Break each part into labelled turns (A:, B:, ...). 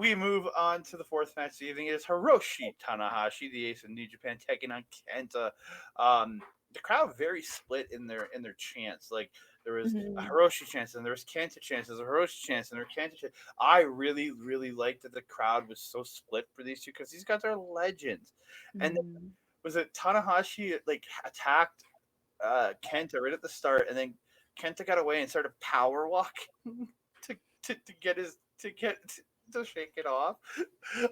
A: we move on to the fourth match of the evening. It is Hiroshi Tanahashi, the ace of New Japan, taking on Kenta. The crowd very split in their chants. Like there was a
B: Mhm.
A: Hiroshi chance and there was Kenta chants. There's a Hiroshi chance and there was Kenta chants. I really, really liked that the crowd was so split for these two because these guys are legends. And
B: Mhm.
A: was it Tanahashi like attacked Kenta right at the start, and then Kenta got away and started power walking to get his to shake it off.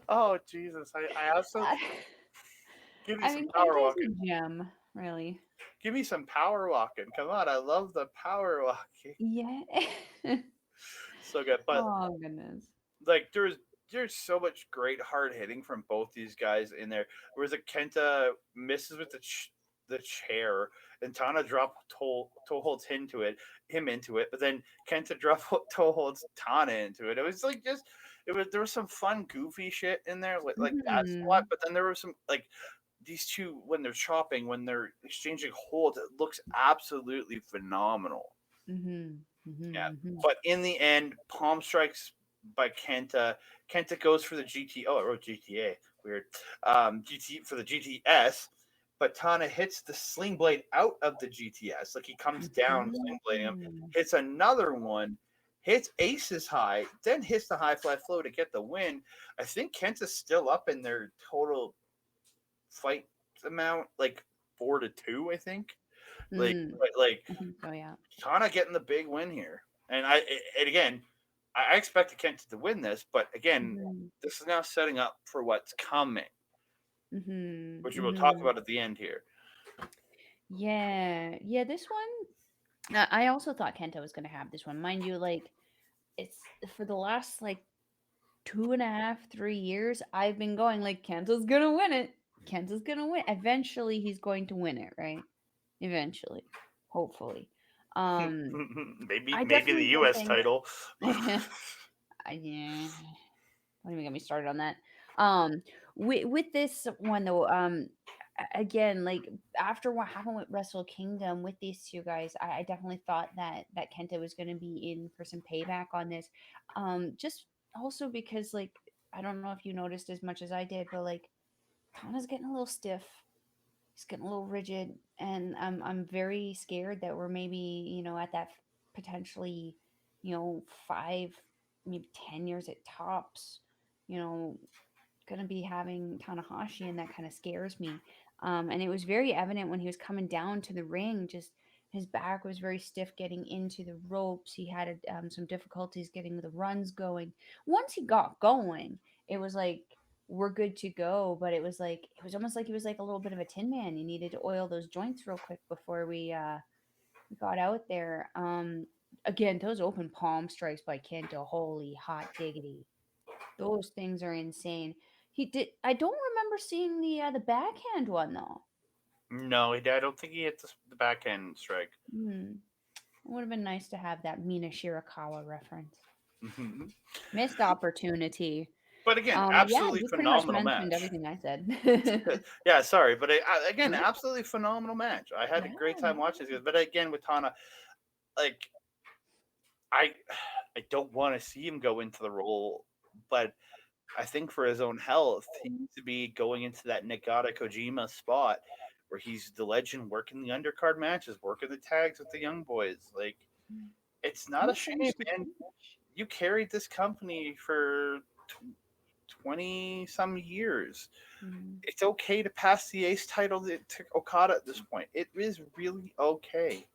A: Oh Jesus! I also
B: I
A: give me
B: I
A: some
B: mean,
A: power
B: Kenta's
A: walking.
B: a gem, really.
A: Give me some power walking. Come on, I love the power walking.
B: Yeah.
A: So good, but
B: Oh goodness.
A: like there's so much great hard hitting from both these guys in there. Whereas a Kenta misses with the chair, and Tana drop toe holds him into it, but then Kenta drop toe holds Tana into it. It was like just there was some fun goofy shit in there like that spot,
B: Mhm.
A: but then there was some like these two when they're chopping when they're exchanging holds, it looks absolutely phenomenal.
B: Mhm.
A: Yeah,
B: Mhm. Mhm.
A: but in the end, palm strikes by Kenta. Kenta goes for the GT. Oh, I wrote GTA. Weird. GT for the GTS, but Tana hits the sling blade out of the GTS. Like he comes down, sling blading him,
B: Mhm.
A: hits another one, hits Ace's high, then hits the high fly flow to get the win. I think Kenta's still up in their total fight amount, like 4-2. I think. Like,
B: Mm.
A: like
B: I think so, yeah.
A: Tana getting the big win here. And again, I expected Kenta to win this, but again,
B: Mhm.
A: this is now setting up for what's coming,
B: Mhm.
A: which we will talk
B: Mhm.
A: about at the end here.
B: Yeah. Yeah, this one I also thought Kenta was gonna have this one. Mind you, like it's for the last like 2.5, 3 years, I've been going like Kenta's gonna win it. Kenta's gonna win. Eventually he's going to win it, right? Eventually. Hopefully. Um I
A: maybe the
B: definitely do
A: U.S.
B: think
A: title.
B: yeah. Don't even get me started on that. Um, with this one though, again, like after what happened with Wrestle Kingdom with these two guys, I definitely thought that Kenta was going to be in for some payback on this. Just also because like I don't know if you noticed as much as I did, but like Tana's getting a little stiff. He's getting a little rigid, and I'm very scared that we're maybe at that potentially 5 maybe 10 years at tops. You know, gonna be having Tanahashi, and that kind of scares me. And it was very evident when he was coming down to the ring. Just his back was very stiff getting into the ropes. He had some difficulties getting the runs going. Once he got going, it was like we're good to go. But it was almost like he was like a little bit of a tin man. He needed to oil those joints real quick before we got out there. Again, those open palm strikes by Kento, holy hot diggity, those things are insane. He did. I don't remember seeing the backhand one though.
A: No, I don't think he hit the backhand strike.
B: Hmm. It would have been nice to have that Mina Shirakawa reference. Missed opportunity.
A: But again,
B: Yeah,
A: absolutely
B: you pretty much
A: phenomenal
B: mentioned
A: match.
B: everything I said.
A: Yeah, sorry, but again,
B: Yeah,
A: absolutely phenomenal match. I had a
B: yeah,
A: great time
B: yeah.
A: watching this, but again with Tana, like I I don't want to see him go into the role, but I think for his own health, he needs to be going into that Nagata Kojima spot where he's the legend working the undercard matches, working the tags with the young boys. Like, it's not a
B: He'll
A: shame,
B: finish the
A: man.
B: match.
A: You carried this company for 20 some years.
B: Mhm,
A: It's okay to pass the ace title to Okada at this point. It is really okay.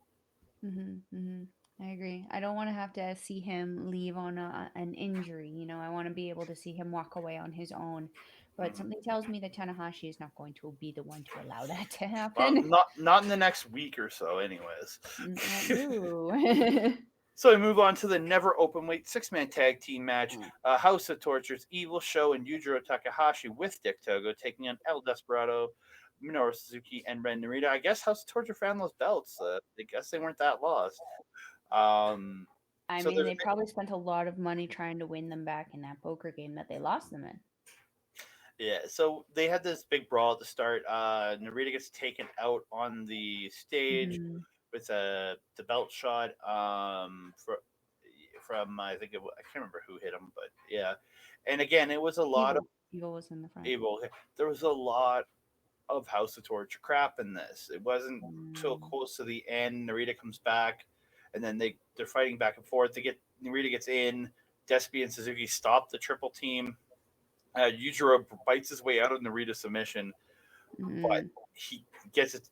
B: mhm, mhm. I agree. I don't want to have to see him leave on an injury. I want to be able to see him walk away on his own. But
A: Mhm.
B: something tells me that Tanahashi is not going to be the one to allow that to
A: Well,
B: happen.
A: not in the next week or so, anyways.
B: Ooh.
A: So we move on to the never open weight 6-man tag team match. House of Tortures, Evil Show, and Yujiro Takahashi with Dick Togo taking on El Desperado, Minoru Suzuki, and Ren Narita. I guess House of Torture found those belts. I guess they weren't that lost. Um,
B: I
A: so
B: mean,
A: there's
B: they probably spent a lot of money trying to win them back in that poker game that they lost them in.
A: yeah, so they had this big brawl at the start. Narita gets taken out on the stage
B: Hmm.
A: with the belt shot from I think I can't remember who hit him, but yeah, And again, it was a lot of
B: Evil was in the front.
A: Evil. There was a lot of House of Torture crap in this. It wasn't till close to the end. Narita comes back, and then they're fighting back and forth. Narita gets in. Despy and Suzuki stop the triple team. Yujiro bites his way out of Narita's submission, but he gets it.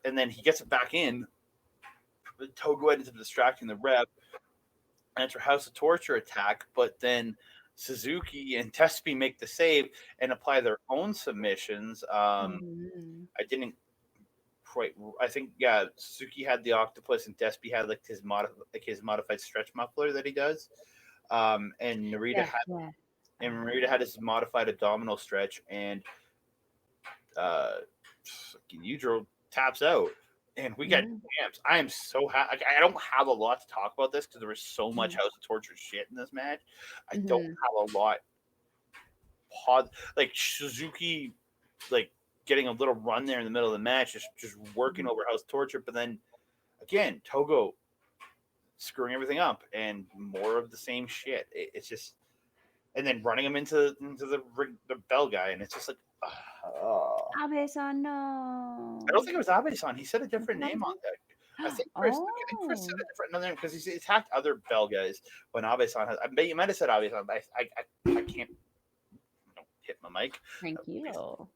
A: And then he gets it back in. Togo ends up distracting the ref. Enter House of Torture attack, but then Suzuki and Despy make the save and apply their own submissions. I didn't quite. I think Suzuki had the octopus and Despy had like his modified stretch muffler that he does, and Narita had his modified abdominal stretch, and Yujiro taps out. And we got champs. I am so happy. I don't have a lot to talk about this because there was so much House of Torture shit in this match. I don't have a lot. Like Suzuki, like getting a little run there in the middle of the match, just working over House of Torture. But then again, Togo screwing everything up and more of the same shit. It's just, and then running him into the bell guy, and it's just like.
B: Abe-san, no.
A: I don't think it was Abe-san. He said a different name on that. I think Chris said a different name because he's attacked other bell guys when Abe-san has. I bet you might have said Abe-san, but I can't hit my mic.
B: Tranquilo.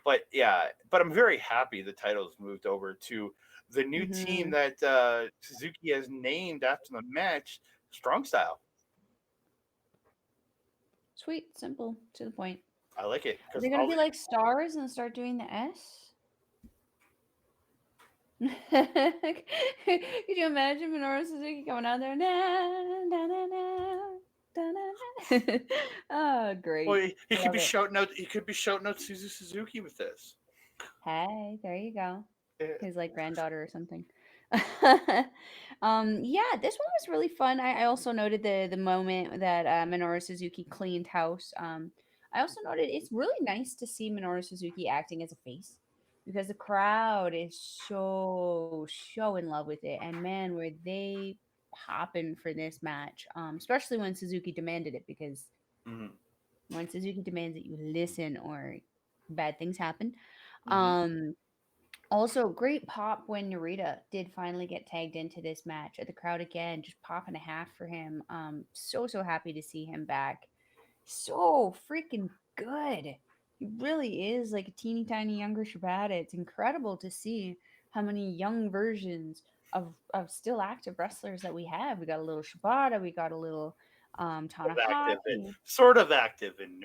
A: But yeah, but I'm very happy the title's moved over to the new team that Suzuki has named after the match, Strong Style.
B: Sweet, simple, to the point.
A: I like it.
B: Are they going to be like stars and start doing the S? Could you imagine Minoru Suzuki coming out there? Oh, great.
A: Well, he could be shouting out. He could be shouting out Suzuki with this.
B: Hey, there you go. His like granddaughter or something. This one was really fun. I also noted the moment that Minoru Suzuki cleaned house. I also noted it's really nice to see Minoru Suzuki acting as a face because the crowd is so in love with it, and man, were they popping for this match, especially when Suzuki demanded it, because when Suzuki demands it, you listen or bad things happen. Also, great pop when Narita did finally get tagged into this match. The crowd again, just popping a half for him. So happy to see him back. So freaking good. He really is like a teeny tiny younger Shibata. It's incredible to see how many young versions of still active wrestlers that we have. We got a little Shibata. We got a little Tanahashi.
A: Sort of active in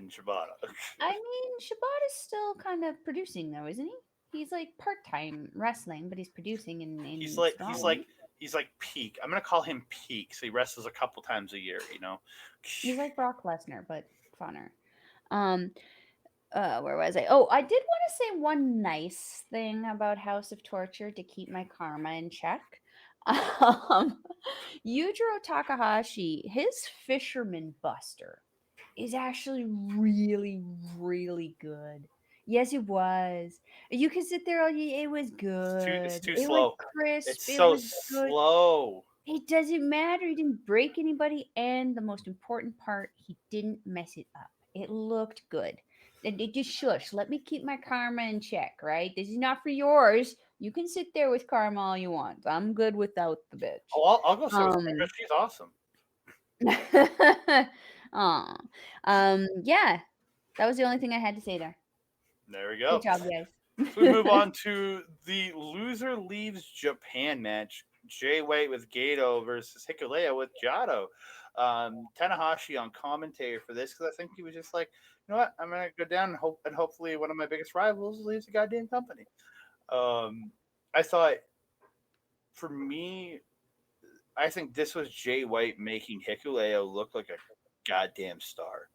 A: Shibata.
B: I mean, Shibata's still kind of producing though, isn't he? He's like part-time wrestling, but he's producing in
A: he's like peak. I'm gonna call him peak. So he wrestles a couple times a year, you know.
B: He's like Brock Lesnar, but funner. Where was I? Oh, I did want to say one nice thing about House of Torture to keep my karma in check. Yujiro Takahashi, his Fisherman Buster is actually really, really good. Yes, it was. You can sit there all day. It was good.
A: It's too slow.
B: Was crisp.
A: It's so slow.
B: It doesn't matter. He didn't break anybody. And the most important part, he didn't mess it up. It looked good. And just shush. Let me keep my karma in check, right? This is not for yours. You can sit there with karma all you want. I'm good without the bitch.
A: Oh, I'll go sit with her. She's awesome.
B: Yeah. That was the only thing I had to say there.
A: There we go.
B: Good job, guys.
A: So we move on to the loser leaves Japan match. Jay White with Gato versus Hikuleo with Jado. Tanahashi on commentary for this because I think he was just like, you know what, I'm gonna go down and hopefully one of my biggest rivals leaves the goddamn company. I thought, for me, I think this was Jay White making Hikuleo look like a goddamn star.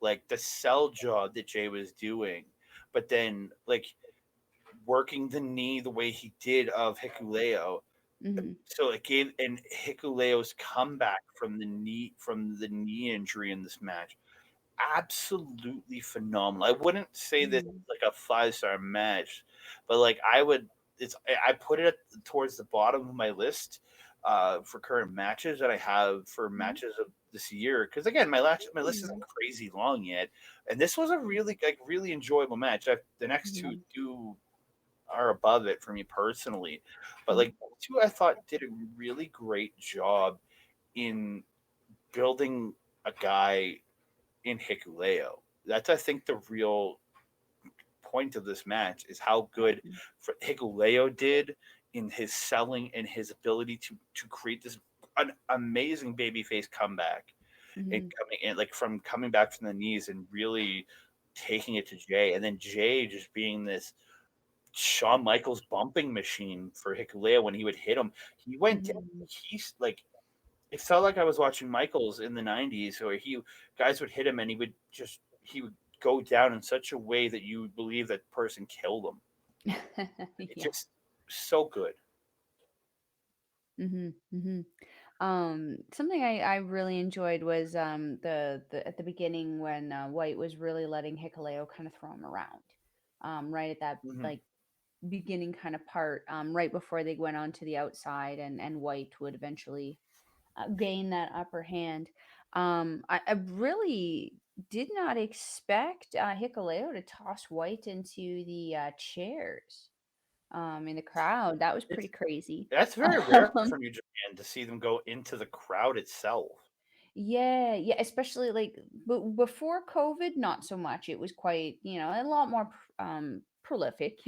A: Like the sell job that Jay was doing, but then like working the knee the way he did of Hikuleo. So it gave, and Hikuleo's comeback from the knee injury in this match, absolutely phenomenal. I wouldn't say that like a 5-star match, but like I put it towards the bottom of my list for current matches that I have for matches of this year. Because again, my list isn't crazy long yet, and this was a really enjoyable match. The next two are above it for me personally, but like two I thought did a really great job in building a guy in Hikuleo. That's I think the real point of this match is how good Hikuleo did in his selling and his ability to create this an amazing babyface comeback and coming in like from coming back from the knees and really taking it to Jay, and then Jay just being this Shawn Michaels bumping machine for Hikuleo when he would hit him. He went down, he's like it felt like I was watching Michaels in the '90s, where guys would hit him and he would go down in such a way that you would believe that person killed him. It's
B: Yeah.
A: just so good.
B: Mhm, mhm. Something I really enjoyed was the at the beginning when White was really letting Hikuleo kind of throw him around. Right at that
A: Hmm.
B: like beginning kind of part, right before they went on to the outside and White would eventually gain that upper hand. I really did not expect Hikuleo to toss White into the chairs in the crowd. That was
A: It's
B: pretty crazy.
A: That's very rare for New Japan to see them go into the crowd itself.
B: Yeah, yeah, especially like before COVID, not so much. It was quite, a lot more prolific.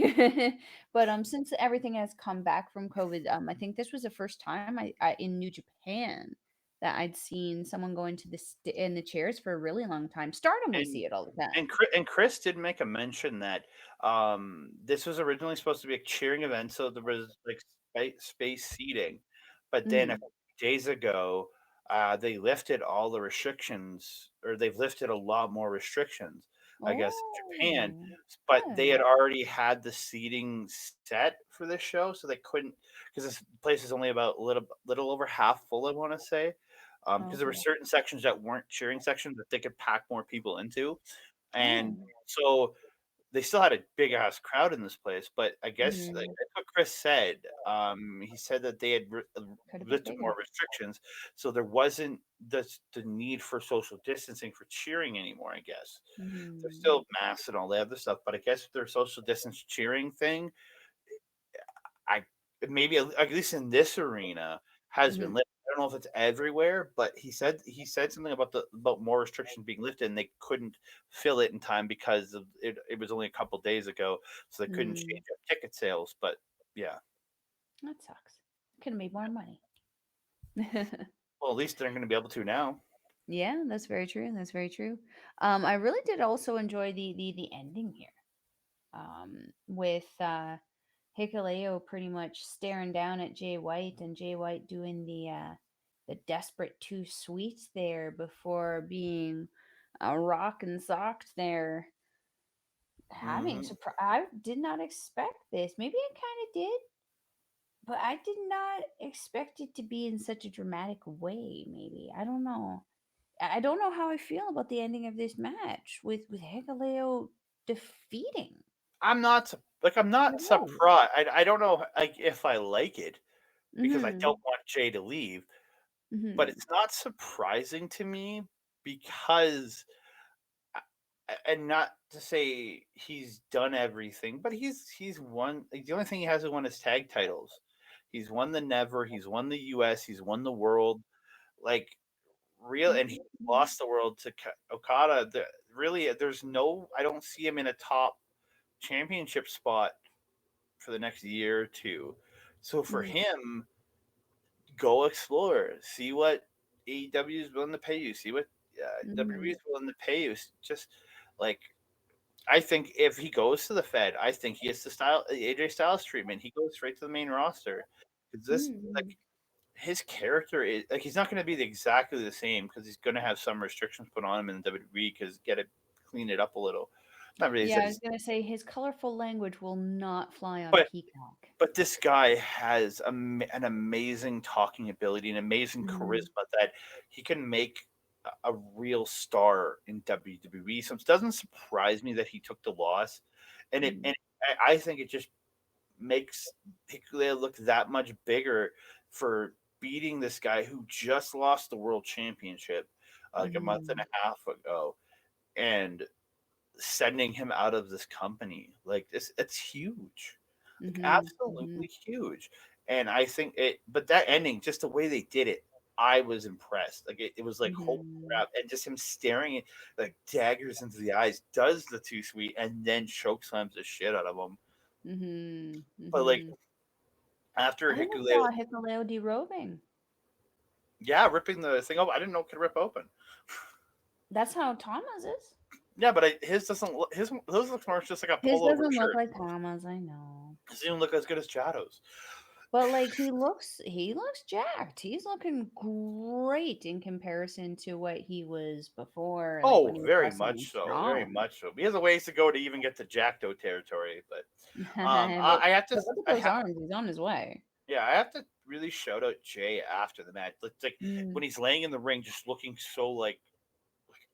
B: But since everything has come back from COVID, I think this was the first time I in New Japan that I'd seen someone go into in the chairs for a really long time. Stardom, we
A: And
B: see it all the time.
A: and Chris did make a mention that this was originally supposed to be a cheering event, so there was like space seating, but then a
B: Hmm.
A: few days ago, they lifted all the restrictions, or they've lifted a lot more restrictions, I guess, in Japan.
B: Oh,
A: But they had
B: good.
A: already had the seating set for this show, so they couldn't because this place is only about little over half full, I want to say, because there were
B: Okay.
A: certain sections that weren't cheering sections that they could pack more people into, and
B: Oh.
A: so they still had a big ass crowd in this place. But I guess like,
B: Hmm.
A: that's what Chris said. He said that they had
B: Could have been
A: lifted more
B: bigger.
A: restrictions, so there wasn't the need for social distancing for cheering anymore. I guess they're
B: Hmm.
A: still masked and all that other stuff, but I guess their social distance cheering thing, I maybe at least in this arena has been
B: Hmm.
A: lifted. I don't know if it's everywhere, but he said something about more restrictions being lifted, and they couldn't fill it in time because of it. It was only a couple days ago, so they couldn't
B: Hmm.
A: change up ticket sales. But yeah,
B: That sucks. Could have made more money.
A: well, at least they're going to be able to now.
B: Yeah, that's very true. That's very true. I really did also enjoy the ending here. With Hikuleo pretty much staring down at Jay White and Jay White doing the desperate two sweet there before being rock and socked there. Having
A: Hmm.
B: surprise, I did not expect this. Maybe I kind of did, but I did not expect it to be in such a dramatic way. Maybe I don't know. I don't know how I feel about the ending of this match with Hikuleo defeating
A: I'm
B: Jay
A: not
B: White.
A: surprised. I don't know like if I like it because I
B: Mm-hmm.
A: don't want Jay to leave, but
B: Mm-hmm.
A: it's not surprising to me because and not to say he's done everything, but he's won. Like, the only thing he hasn't won is tag titles. He's won the Never. He's won the U.S. He's won the World. Like real, and he
B: Mm-hmm.
A: lost the World to Okada. Really, there's no. I don't see him in a top championship spot for the next year or two. So for
B: Mm-hmm.
A: him, go explore, see what AEW is willing to pay you, see what WWE
B: Mm-hmm.
A: is willing to pay you. Just like I think if he goes to the Fed, I think he gets the AJ Styles treatment. He goes straight to the main roster because this like
B: Mm-hmm.
A: his character is like he's not going to be exactly the same because he's going to have some restrictions put on him in the WWE because get it clean it up a little. Not really,
B: Yeah, I was gonna say his colorful language will not fly on
A: but
B: Peacock.
A: this guy has an amazing talking ability, an amazing
B: Mm-hmm.
A: charisma that he can make a real star in WWE. So it doesn't surprise me that he took the loss, and I think it just makes Hikuleo look that much bigger for beating this guy who just lost the world championship like a month and a half ago, and sending him out of this company. Like this, it's huge, like absolutely huge. And I think but that ending, just the way they did it, I was impressed. Like it was like, holy crap. And just him staring at like daggers into the eyes, does the too sweet, and then choke slams the shit out of him. But like after
B: I never
A: Hikuleo,
B: saw Hikuleo derobing.
A: yeah, ripping the thing open. I didn't know it could rip open.
B: That's how Thomas is.
A: Yeah, but his doesn't look. His looks more just like a
B: His
A: pullover
B: doesn't look
A: shirt.
B: like Thomas, I know.
A: It doesn't even look as good as Chado's.
B: But like he looks jacked. He's looking great in comparison to what he was before, like when
A: Oh,
B: he was
A: very
B: wrestling
A: much so. Very
B: strong.
A: much so. He has a ways to go to even get to Jackdo territory, but
B: but,
A: I have to.
B: but look at those arms. He's on his way.
A: Yeah, I have to really shout out Jay after the match. It's like when he's laying in the ring, just looking so like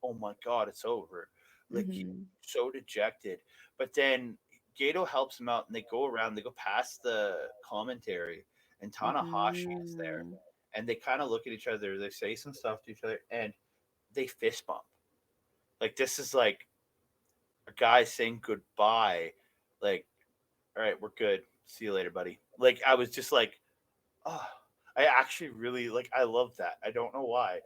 A: oh my god, it's over. Like he's so dejected. But then Gato helps him out, and they go around. They go past the commentary, and Tanahashi is there, and they kind of look at each other. They say some stuff to each other, and they fist bump. Like this is like a guy saying goodbye. Like, all right, we're good. See you later, buddy. Like I was just like, oh, I actually really like. I love that. I don't know why.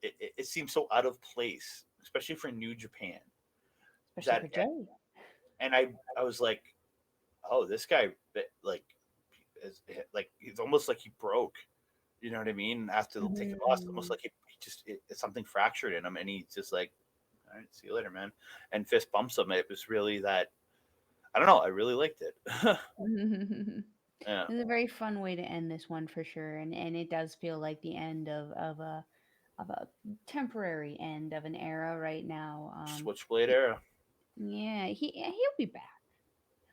A: It seems so out of place, especially for New Japan.
B: Especially for Jay.
A: And I was like, oh, this guy like is like it's almost like he broke. You know what I mean? After the take loss, almost like he just it's something fractured in him, and he's just like, all right, see you later, man. And fist bumps him. It was really that. I don't know. I really liked it. Yeah.
B: It's a very fun way to end this one for sure, and it does feel like the end of a temporary end of an era right now.
A: Switchblade era.
B: Yeah, he'll be back.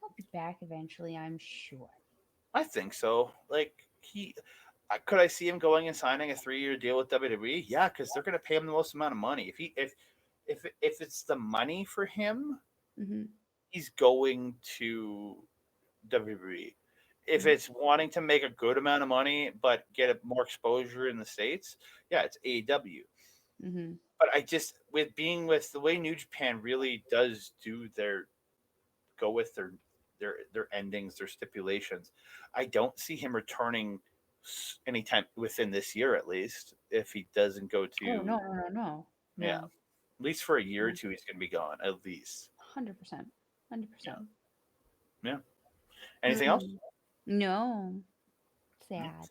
B: He'll be back eventually, I'm sure.
A: I think so. Like could I see him going and signing a 3-year deal with WWE? Yeah, because they're going to pay him the most amount of money. If it's the money for him, he's going to WWE. If it's wanting to make a good amount of money but get more exposure in the States, yeah, it's AEW. But I just with the way New Japan really does do go with their endings, their stipulations. I don't see him returning anytime within this year, at least. If he doesn't go to,
B: no.
A: Yeah, at least for a year or two, he's going to be gone. At least
B: 100%.
A: Yeah. Anything else?
B: No. Sad.